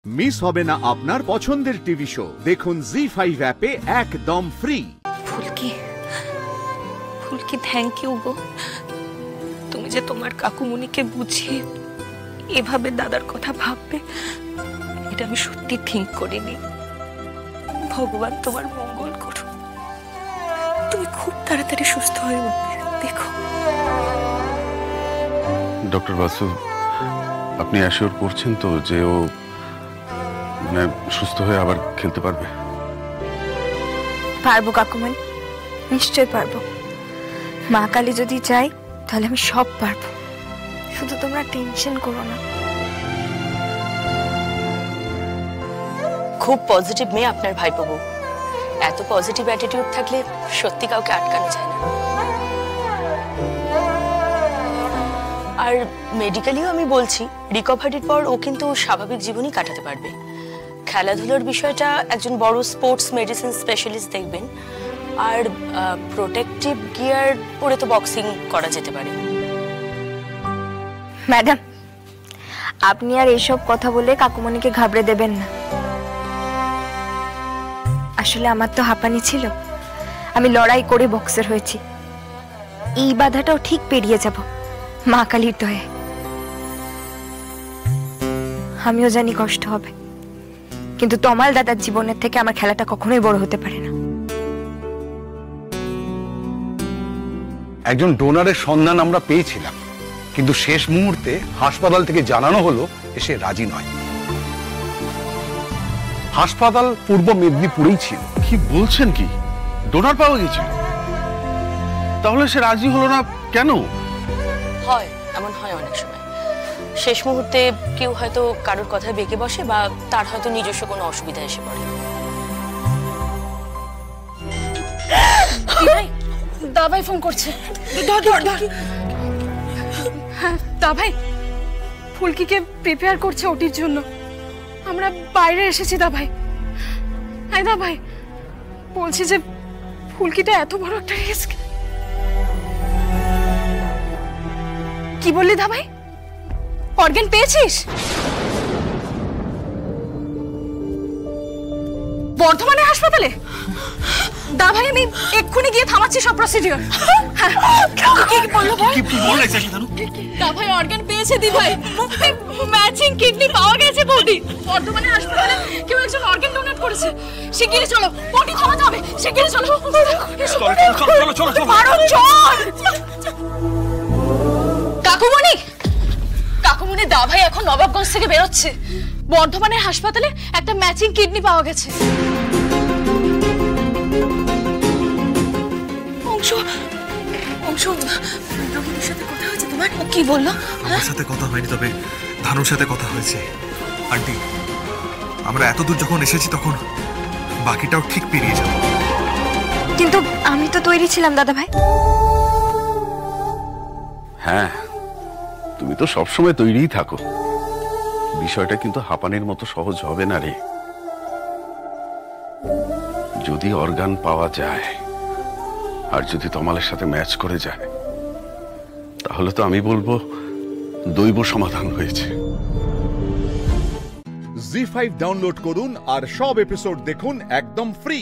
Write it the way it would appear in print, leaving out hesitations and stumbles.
Miss হবে না আপনার পছন্দের টিভি শো। দেখুন জি5 অ্যাপে একদম ফ্রি। ফুলকি থ্যাংক ইউ গো, তুমি যে তোমার কাকুমণিকে বুঝিয়ে এভাবে দাদার কথা ভাববে এটা আমি সত্যি থিঙ্ক করিনি। ভগবান তোমার মঙ্গল করুন, তুমি খুব তাড়াতাড়ি সুস্থ হয়ে উঠবে। দেখো ডক্টর বাসু, আপনি অ্যাসিওর করছেন তো যে ও মানে সুস্থ হয়ে আবার খেলতে পারবে? পারবো কাকুমণি, নিশ্চয় পারবো। মা কালী যদি চাই তাহলে আমি সব পারবো, শুধু তোমরা টেনশন করো না। খুব পজিটিভ মেয়ে আপনার ভাইপো বউ। এত পজিটিভ অ্যাটিটিউড থাকলে সত্যি কাউকে আটকানো যায় না। আর মেডিকেলিও আমি বলছি, রিকভারির পর ও কিন্তু স্বাভাবিক জীবনই কাটাতে পারবে। খেলাধুলার বিষয়টা একজন বড় স্পোর্টস মেডিসিন স্পেশালিস্ট দেখবেন। আর প্রোটেক্টিভ গিয়ার পরে তো বক্সিং করা যেতে পারে। ম্যাডাম, আপনি আর এইসব কথা বলে কাকুমণিকে ঘাবড়ে দেবেন না। আসলে আমার তো হাঁপানি ছিল, আমি লড়াই করে বক্সার হয়েছি। এই বাধাটাও ঠিক পেরিয়ে যাব মা কালীর দয়ে। আমিও জানি কষ্ট হবে, কিন্তু তমাল দাদার জীবনের থেকে আমার খেলাটা কখনোই বড় হতে পারে না। একজন ডোনারের সন্ধান আমরা পেয়েছিলাম, কিন্তু শেষ মুহূর্তে হাসপাতাল থেকে জানানো হলো সে রাজি নয়। হাসপাতাল পূর্ব মেদিনীপুরেই ছিল। কি বলছেন? কি ডোনার পাওয়া গেছিল? তাহলে সে রাজি হলো না কেন? হয়, এমন হয় অনেক সময়। শেষ মুহূর্তে কেউ হয়তো কারোর কথায় বেঁকে বসে বা তার হয়তো নিজস্ব কোনো অসুবিধা এসে পড়ে। দাভাই ফোন করছে। হ্যাঁ দাভাই, ফুলকিকে প্রিপেয়ার করছে ওটির জন্য। আমরা বাইরে এসেছি দাভাই। হ্যাঁ দাভাই, বলছি যে ফুলকিটা এত বড় একটা রিস্ক। কি বললি দাভাই? অর্গান পেয়েছিস? বর্ধমানে হাসপাতালে? দাভাই আমি এক্ষুনি গিয়ে থামাচ্ছি সব প্রসিডিওর। দাভাই অর্গান পেয়েছে দিভাই, ম্যাচিং কিডনি পাওয়া গেছে বৌদি। বর্ধমানে হাসপাতালে কেউ একজন অর্গান ডোনেট করেছে। শিগগিরই চলো, বৌদি থামাতে হবে। শিগগিরই চলো। কাকুমণি, কাকুমণি, দাভাই এখন নবাবগঞ্জ থেকে বেরোচ্ছে। বর্ধমানের হাসপাতালে একটা ম্যাচিং কিডনি পাওয়া গেছে। রোগীর সাথে কথা হয়েছে তোমার? কি বললো? আমার সাথে কথা হয়নি, তবে ধানুর সাথে কথা হয়েছে। আন্টি, আমরা এতদূর যখন এসেছি তখন বাকিটাও ঠিক পেরিয়ে যাব। কিন্তু আমি তো তৈরি ছিলাম দাদা ভাই। হ্যাঁ, তুমি তো সবসময় তৈরিই থাকো। বিষয়টা কিন্তু হাঁপানির মতো সহজ হবে না রে। যদি অর্গান পাওয়া যায় আর যদি তমালের সাথে ম্যাচ করে যায়, তাহলে তো আমি বলবো দৈব সমাধান হয়েছে। জি5 ডাউনলোড করুন আর সব এপিসোড দেখুন একদম ফ্রি।